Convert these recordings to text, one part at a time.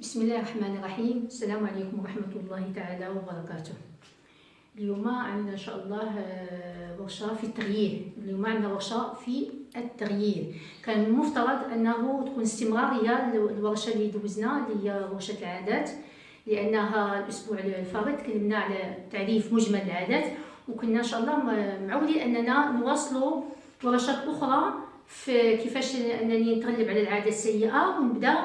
بسم الله الرحمن الرحيم. السلام عليكم ورحمة الله تعالى وبركاته. اليوم عندنا إن شاء الله ورشة في التغيير. اليوم عندنا ورشة في التغيير. كان المفترض أنه تكون استمرارية الورشة اللي دوزنا اللي هي ورشة العادات، لأنها الأسبوع الفارط تكلمنا على تعريف مجمل العادات، وكنا إن شاء الله معولين أننا نواصلوا ورشات أخرى في كيفاش أنني نتغلب على العادة السيئة ونبدأ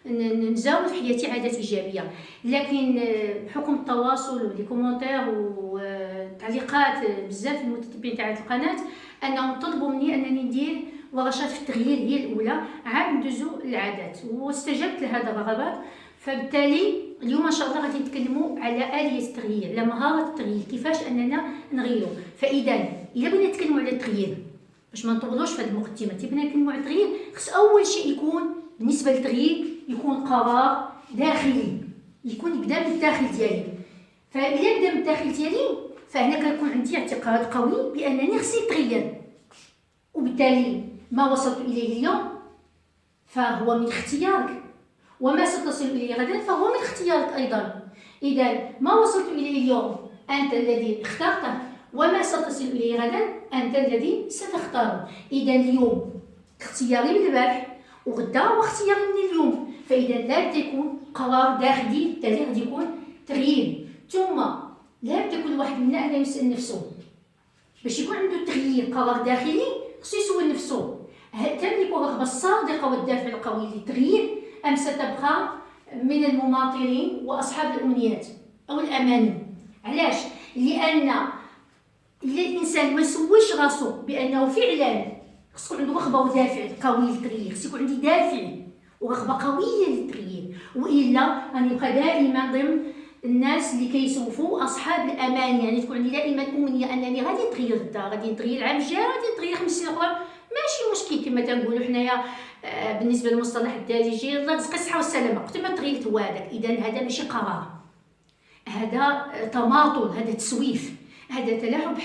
نزاول في حياتي عادات ايجابيه. لكن بحكم التواصل والكومونتير والتعليقات بزاف المتتبعين تاع القناه انهم طلبوا مني انني ندير ورشات في التغيير هي الاولى، عاد ندوزو العادات، واستجبت لهذا الرغبات. فبالتالي اليوم ان شاء الله غادي نتكلموا على اليه التغيير، على مهاره التغيير، كيفاش اننا نغيروا. فاذا الا بغينا نتكلموا على التغيير باش ما نطولوش في هذه المقدمه، تبغينا نتكلموا على التغيير خص اول شيء يكون بالنسبه للتغيير يكون قرار داخلي، يبدا من الداخل ديالي. فإلا بدا من الداخل ديالي فهنا كيكون عندي اعتقاد قوي بانني خصني نتغير، وبالتالي ما وصلت اليه اليوم فهو من اختيارك، وما ستصل اليه غدا فهو من اختيارك ايضا. اذا ما وصلت اليه اليوم انت الذي اخترته، وما ستصل اليه غدا انت الذي ستختاره. اذا اليوم اختياري من البارح وغدا هو اختياري من اليوم، فاذا لابد يكون قرار داخلي، بالتالي غادي يكون تغيير. ثم لابد يكون الواحد منا انه يسال نفسه باش يكون عنده تغيير قرار داخلي، خصو يسول نفسه هل تملك الرغبه الصادقه والدافع القوي للتغيير، ام ستبقى من المماطلين واصحاب الامنيات او الاماني؟ علاش؟ لان الانسان ما يسولش راسو بانه فعلا خصو عنده رغبه ودافع قوي للتغيير، خصو يكون عندي دافع ورغبه قويه للتغيير، والا غنبقى دائما ضمن الناس اللي كيسوفوا اصحاب الامان. يعني تكون عندي دائما امنيه انني غادي نتغير غدا، غادي نتغير العام الجاي، غادي نتغير 5 سنين اخرى، ماشي مشكل. كما تنقولوا حنايا بالنسبه للمصطلح الدارجي الله يرزق الصحه والسلامه، قلت ما تغيرت هو هذاك. اذا هذا ماشي قرار، هذا تماطل، هذا تسويف، هذا تلاعب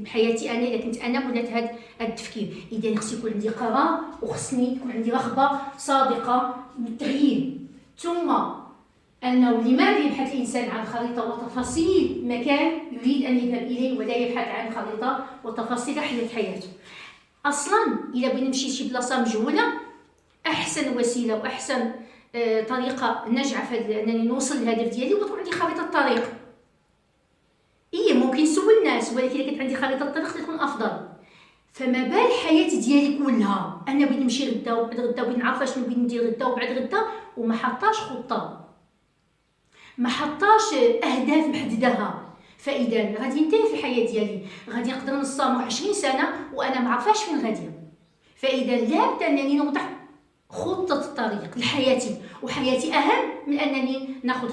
بحياتي انا اذا كنت انا ولات هذا التفكير. اذا خص يكون عندي قرار وخصني يكون عندي رغبه صادقه بالتغيير. ثم انه لماذا يبحث الانسان عن خريطه وتفاصيل مكان يريد ان يذهب اليه، ولا يبحث عن خريطه وتفاصيل رحله حياته؟ اصلا الا بغينا نمشي لشي بلاصه مجهوله، احسن وسيله واحسن طريقه ناجعه في انني نوصل للهدف ديالي هو تكون عندي خريطه الطريق. ممكن نسول الناس، ولكن اذا كانت عندي خريطه الطريق تكون افضل. فما بال الحياه ديالي كلها انا بغيت نمشي غدا وبعد غدا وبغيت نعرف شنو بغيت ندير غدا وبعد غدا، وما حطاش خطه، ما حطاش اهداف محددها، فاذا غادي ينتهي في الحياه ديالي، غادي نقدر نصامح 20 سنه وانا ما عرفاش فين غادي. فاذا لابد انني نوضع خطه الطريق لحياتي، وحياتي اهم من انني ناخذ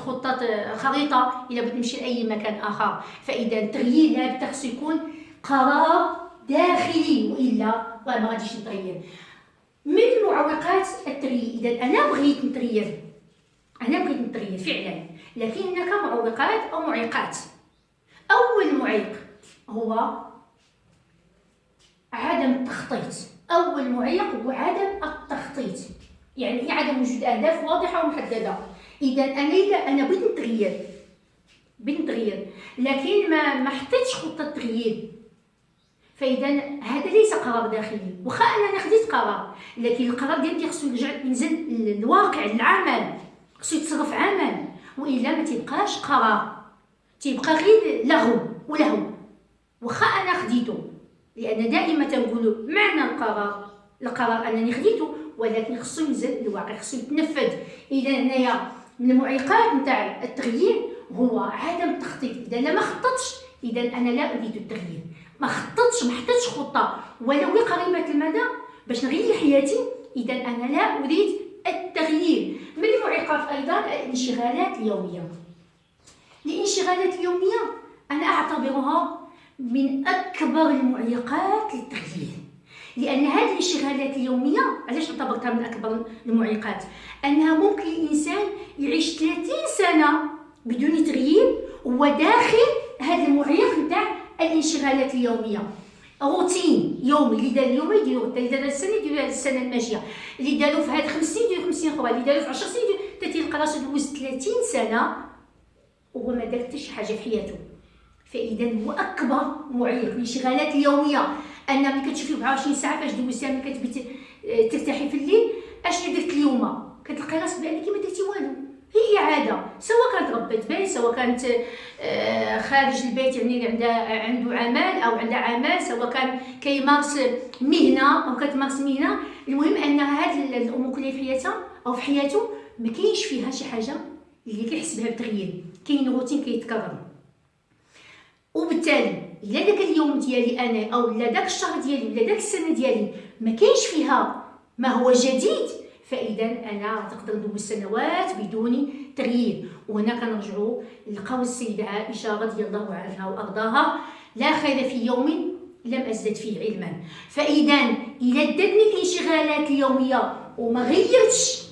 خريطه الى بغيت نمشي لاي مكان اخر. فاذا التغيير لابد خصو يكون قرار داخلي، والا ما غاديش نتغير. من معوقات التغيير، اذا انا بغيت نتغير فعلا، لكن هناك معوقات او معيقات. اول معيق هو عدم التخطيط. اول معيق هو عدم التخطيط، يعني عدم وجود اهداف واضحه ومحدده. اذا انا بغيت نتغير لكن ما حطيتش خطه تغيير، فاذا هذا ليس قرار داخلي. واخا انا خديت قرار، لكن القرار ديالي خصو ينزل للواقع، للعمل، خصو يتصرف عمل، والا ما تيبقاش قرار، تيبقى غير لغو ولهو واخا انا خديته. لان دائما تنقولوا معنى القرار انني خديته، ولكن خصو ينزل للواقع، خصو يتنفذ. اذا هنايا من المعيقات نتاع التغيير هو عدم التخطيط. اذا انا ما خططتش اذا انا لا اريد التغيير، ما حطيتش خطه ولو قريبه المدى باش نغير حياتي، اذا انا لا اريد التغيير. من المعيقات ايضا الانشغالات اليوميه. الانشغالات اليوميه انا اعتبرها من اكبر المعيقات للتغيير، لان هذه الانشغالات اليوميه علاش اعتبرتها من اكبر المعيقات؟ انها ممكن الانسان يعيش 30 سنه بدون تغيير وهو داخل هذا المعيق نتاع الانشغالات اليوميه. روتين يومي، اللي دار اليوم يديرو، اللي دار السنه يديرو هذه السنه الماشيه، اللي دارو في هاد 5 سنين يديرو 5 سنين اخرى، اللي دارو في 10 سنين يديرو تلقى راسو دوز 30 سنه وهو ما دار حتى شي حاجه في حياته. فاذا هو اكبر معيق الانشغالات اليوميه، ان ملي كتشوفي 24 ساعه فاش دوزتها ملي كتبي ترتاحي في الليل، اشنو درت اليوم، كتلقاي راسك بانك ما درتي والو. هي اعاده، سواء كانت ربة بيت، سواء كانت خارج البيت يعني عنده عمل او عندها عمل، سواء كان كيمارس مهنه او كتمارس مهنه. المهم ان هاد الامور كلها في حياتها او في حياته ما كاينش فيها شي حاجه اللي كيحس بها بتغيير، كاين روتين كيتكرر. وبالتالي الا داك اليوم ديالي انا او لا داك الشهر ديالي ولا داك السنه ديالي ما كاينش فيها ما هو جديد، فاذا انا تقدر ندوز سنوات بدون تغيير. وهنا كنرجعوا لقول السيده عائشه رضي الله عنها وارضاها: لا خير في يوم لم ازدد فيه علما. فاذا الا دتني الانشغالات اليوميه وما غيرتش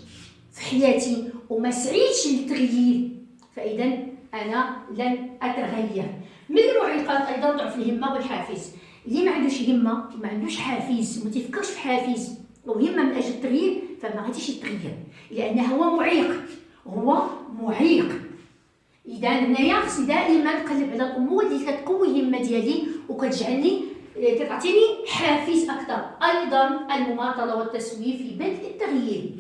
في حياتي وما سعيتش للتغيير، فاذا انا لن اتغير. من المعيقات ايضا ضعف الهمه والحافز. اللي ما عندوش همه وما عندوش حافز، ما تيفكرش في حافز وهمه من اجل التغيير، فما غاديش يتغير، لانه هو معيق، هو معيق. اذا هنايا خصني دائما نقلب على الامور اللي كتقوي الهمه ديالي وكتجعلني كتعطيني حافز اكثر. ايضا المماطله والتسويف في بدء التغيير،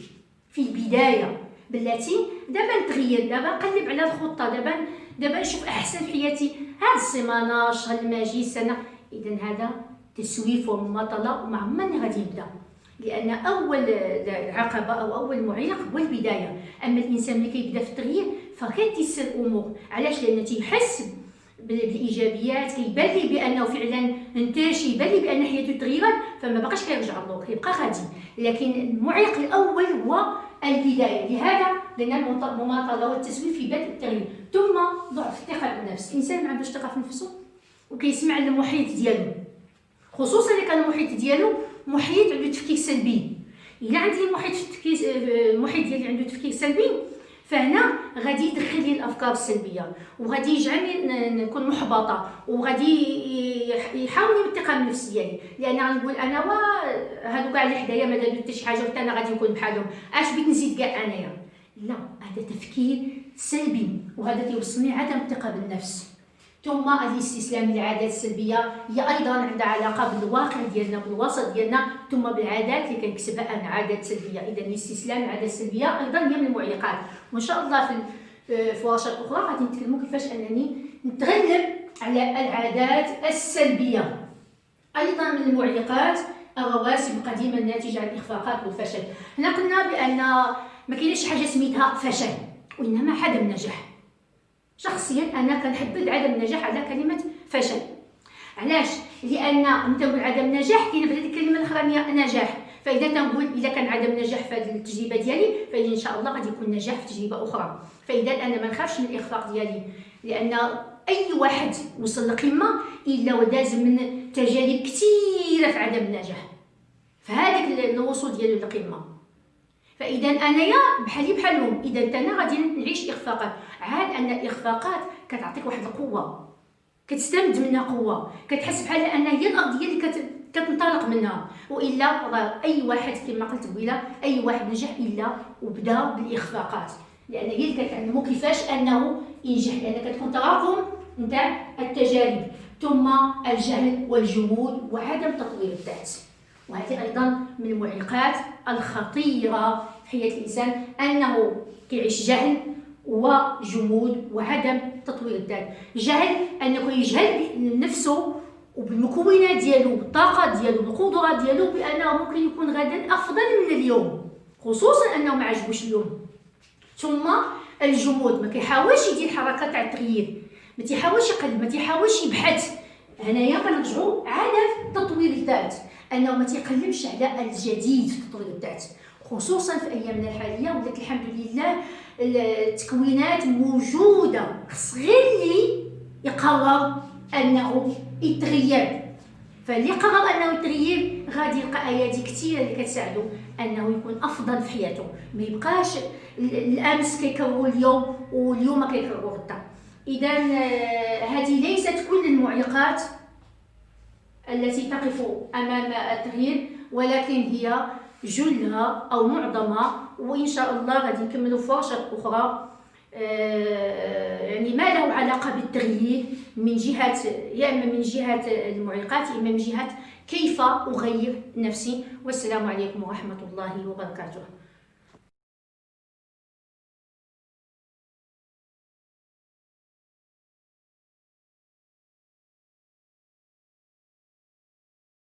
في البدايه بلاتي دابا نتغير، دابا نقلب على الخطه، دابا نشوف احسن في حياتي هاد السيمانه، الشهر الماجي، السنه. اذا هذا تسويف ومماطله وما عمرني غادي يبدا، لان اول عقبه او اول معيق هو البدايه. اما الانسان ملي كيبدا في التغيير فكيتيسر الامور. علاش؟ لان تيحس بالايجابيات، كيبان ليه بانه فعلا انتاج، يبان ليه بان حياته تغيرت، فما باقاش كيرجع للور، كيبقى غادي. لكن المعيق الاول هو البدايه. لهذا لان المماطله والتسويف في بدء التغيير. ثم ضعف الثقه بالنفس. الانسان ما عندوش ثقه في نفسه وكيسمع للمحيط ديالو، خصوصا اذا كان المحيط ديالو محيط عنده تفكير سلبي. الا عندي المحيط ديالي عنده تفكير سلبي، فهنا غادي يدخل لي الافكار السلبيه وغادي يجعلني نكون محبطه، وغادي يحاولني بالثقه بالنفس ديالي، لان غنقول انا هادو كاع اللي حدايا ما داروا حتى شي حاجه وحتى انا غادي نكون بحالهم، اش بغيت نزيد كاع انايا. لا، هذا تفكير سلبي وهذا تيوصلني عدم الثقه بالنفس. ثم الاستسلام للعادات السلبيه، هي ايضا عندها علاقه بالواقع ديالنا بالوسط ديالنا، ثم بالعادات اللي كنكسبها انا، عادات سلبيه. اذا الاستسلام للعادات السلبيه ايضا هي من المعيقات. وان شاء الله في ورشات اخرى غادي نتكلموا كيفاش انني نتغلب على العادات السلبيه. ايضا من المعيقات الرواسب القديمه الناتجه عن الاخفاقات والفشل. هنا قلنا بان ما كاينش حاجه سميتها فشل، وانما عدم نجاح. شخصيا انا كنحدد عدم النجاح على كلمه فشل. علاش؟ لان انت تقول عدم نجاح كاينه في هذه الكلمه الاخرانيه نجاح. فاذا تنقول اذا كان عدم نجاح في هذه التجربه ديالي، فاذا ان شاء الله غادي يكون نجاح في تجربه اخرى. فاذا انا ما نخافش من الاخفاق ديالي، لان اي واحد وصل لقمه الا وداز من تجارب كثيره في عدم النجاح، فهذاك الوصول ديالو للقمه. فاذا انايا بحالي بحالهم، اذا انا غادي نعيش اخفاقات. عاد ان الاخفاقات كتعطيك واحد القوه، كتستمد منها قوه، كتحس بحال ان هي الارض هي اللي كتنطلق منها. والا اي واحد كما قلت قبيله، اي واحد نجح الا وبدا بالاخفاقات، لان هي اللي كتعلمو كيفاش انه ينجح، لان كتكون تراكم نتاع التجارب. ثم الجهل والجمود وعدم تطوير الذات، وهذه ايضا من المعيقات الخطيره في حياه الانسان، انه كيعيش جهل وجمود وعدم تطوير الذات. جهل انه يجهل بنفسه وبالمكونات ديالو، بالطاقه ديالو، بالقدرات ديالو، بانه ممكن يكون غدا افضل من اليوم، خصوصا انه ما عجبوش اليوم. ثم الجمود، ما كيحاولش يدير حركات تاع التغيير، ما تيحاولش يقلب، ما تيحاولش يبحث. هنايا كنرجعوا عدم تطوير الذات، انه ما تيقلبش على الجديد في تطوير الذات، خصوصا في ايامنا الحاليه ولات الحمد لله التكوينات موجوده. خص غير اللي يقرر انه يتغير، فاللي قرر انه يتغير غادي يلقى ايادي كثيره اللي كتساعدو انه يكون افضل في حياته، ما يبقاش الامس كيكرروا اليوم واليوم ما كيكرروا غدا. اذا هذه ليست كل المعيقات التي تقف امام التغيير، ولكن هي جلها أو معظمها، وإن شاء الله غادي نكملوا فرصات أخرى يعني ما له علاقة بالتغيير من جهة، يا إما من جهة المعيقات، إما من جهة كيف أغير نفسي. والسلام عليكم ورحمة الله وبركاته.